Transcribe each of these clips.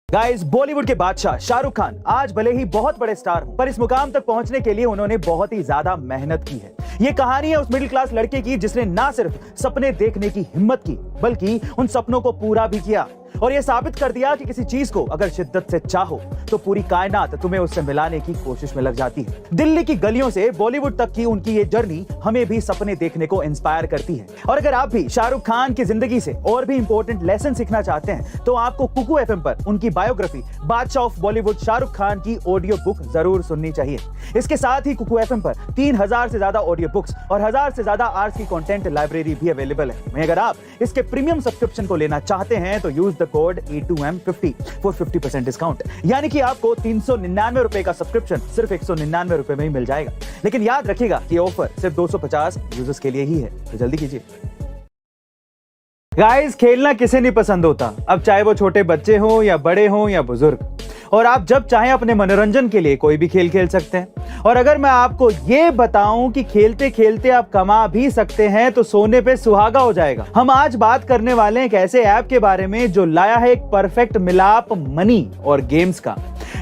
Guys, Bollywood के बादशाह शाहरुख खान आज भले ही बहुत बड़े स्टार हो, पर इस मुकाम तक पहुंचने के लिए उन्होंने बहुत ही ज्यादा मेहनत की है। ये कहानी है उस मिडिल क्लास लड़के की जिसने ना सिर्फ सपने देखने की हिम्मत की, बल्कि उन सपनों को पूरा भी किया और ये साबित कर दिया कि किसी चीज को अगर शिद्दत से चाहो तो पूरी कायनात तुम्हें उससे मिलाने की कोशिश में लग जाती है। दिल्ली की गलियों से बॉलीवुड तक की उनकी ये जर्नी हमें भी सपने देखने को इंस्पायर करती है। और अगर आप भी शाहरुख खान की जिंदगी से और भी इंपॉर्टेंट लेसन सीखना चाहते हैं तो आपको कुकू एफएम पर उनकी बायोग्राफी बादशाह ऑफ बॉलीवुड शाहरुख खान की ऑडियो बुक जरूर सुननी चाहिए। इसके साथ ही कुकू एफएम पर 3000 से ज्यादा ऑडियो बुक्स और 1000 से ज्यादा आर्ट्स की कंटेंट लाइब्रेरी भी अवेलेबल है। वहीं अगर आप इसके प्रीमियम सब्सक्रिप्शन को लेना चाहते हैं तो use the code E2M50 for 50% discount, यानी कि आपको 399 रुपए का सब्सक्रिप्शन सिर्फ 199 रुपए में ही मिल जाएगा। लेकिन याद रखिएगा कि ऑफर सिर्फ 250 यूजर्स के लिए ही है, तो जल्दी कीजिए। गाइस, खेलना किसे नहीं पसंद होता, अब चाहे वो छोटे बच्चे हो या बड़े हो या बुजुर्ग, और आप जब चाहें अपने मनोरंजन के लिए कोई भी खेल खेल सकते हैं। और अगर मैं आपको ये बताऊं कि खेलते खेलते आप कमा भी सकते हैं तो सोने पे सुहागा हो जाएगा। हम आज बात करने वाले हैं एक ऐसे ऐप के बारे में जो लाया है एक परफेक्ट मिलाप मनी और गेम्स का।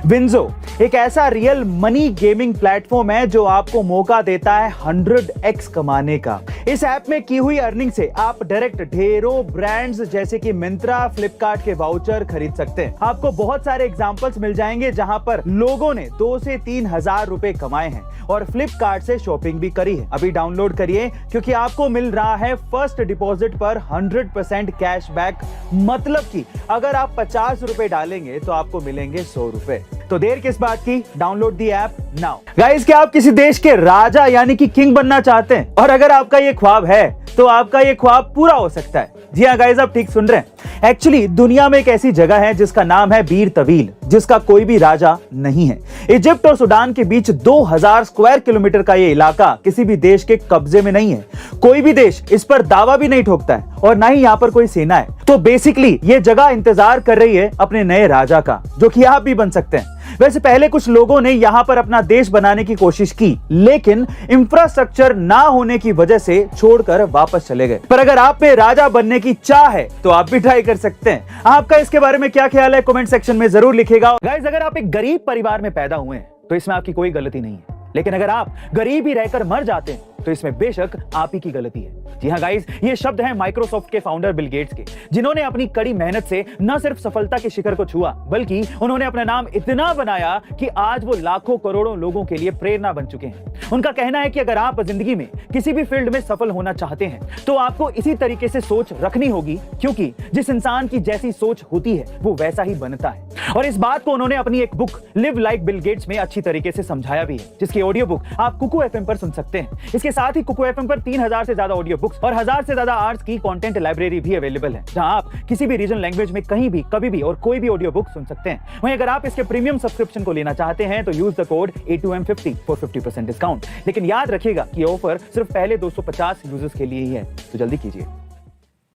विंजो एक ऐसा रियल मनी गेमिंग प्लेटफॉर्म है जो आपको मौका देता है 100x कमाने का। इस ऐप में की हुई अर्निंग से आप डायरेक्ट ढेरों ब्रांड्स जैसे कि मिंत्रा, फ्लिपकार्ट के वाउचर खरीद सकते हैं। आपको बहुत सारे एग्जांपल्स मिल जाएंगे जहां पर लोगों ने 2 से 3 हजार रुपए कमाए हैं और फ्लिपकार्ट से शॉपिंग भी करी है। अभी डाउनलोड करिए क्योंकि आपको मिल रहा है फर्स्ट डिपॉजिट पर 100% कैशबैक, मतलब कि अगर आप 50 रुपए डालेंगे तो आपको मिलेंगे 100 रुपए। तो देर किस बात की, download the app now. Guys, क्या आप किसी देश के राजा यानी कि किंग बनना चाहते हैं? और अगर आपका ये ख्वाब है तो आपका ये ख्वाब पूरा हो सकता है। जी हाँ गाइस, आप ठीक सुन रहे हैं। एक्चुअली दुनिया में एक ऐसी जगह है जिसका नाम है बीर तवील, जिसका कोई भी राजा नहीं है। इजिप्ट और सूडान के बीच 2000 स्क्वायर किलोमीटर का ये इलाका किसी भी देश के कब्जे में नहीं है। कोई भी देश इस पर दावा भी नहीं ठोकता है और ना ही यहाँ पर कोई सेना है। तो बेसिकली ये जगह इंतजार कर रही है अपने नए राजा का, जो कि आप भी बन सकते हैं। वैसे पहले कुछ लोगों ने यहां पर अपना देश बनाने की कोशिश की, लेकिन इंफ्रास्ट्रक्चर ना होने की वजह से छोड़कर वापस चले गए। पर अगर आप में राजा बनने की चाह है तो आप भी ट्राई कर सकते हैं। आपका इसके बारे में क्या ख्याल है, कमेंट सेक्शन में जरूर लिखिएगा। गाइस, अगर आप एक गरीब परिवार में पैदा हुए हैं तो इसमें आपकी कोई गलती नहीं है, लेकिन अगर आप गरीब ही रहकर मर जाते हैं तो इसमें बेशक आप ही की गलती है। जी हाँ गाइस, ये शब्द हैं माइक्रोसॉफ्ट के फाउंडर बिल गेट्स के, जिन्होंने अपनी कड़ी मेहनत से न सिर्फ सफलता के शिखर को छुआ, बल्कि उन्होंने अपना नाम इतना बनाया कि आज वो लाखों करोड़ों लोगों के लिए प्रेरणा बन चुके हैं। उनका कहना है कि अगर आप जिंदगी में किसी भी फील्ड में सफल होना चाहते हैं तो आपको इसी तरीके से सोच रखनी होगी, क्योंकि जिस इंसान की जैसी सोच होती है वो वैसा ही बनता है। और इस बात को उन्होंने अपनी एक book live like Bill Gates में अच्छी तरीके से समझाया भी है, जिसकी ऑडियो बुक आप कुकू एफएम पर सुन सकते हैं। इसके साथ ही कुकू एफएम पर 3000 से ज्यादा ऑडियो बुक्स और 1000 से ज्यादा आर्ट्स की कंटेंट लाइब्रेरी भी अवेलेबल है, जहां आप किसी भी रीजनल लैंग्वेज में कहीं भी कभी भी और कोई भी ऑडियो बुक सुन सकते हैं। वहीं अगर आप इसके प्रीमियम सब्सक्रिप्शन को लेना चाहते हैं तो use the code E2M50 for 50% discount. लेकिन याद रखिएगा कि ऑफर सिर्फ पहले 250 यूजर्स के लिए ही है, तो जल्दी कीजिए।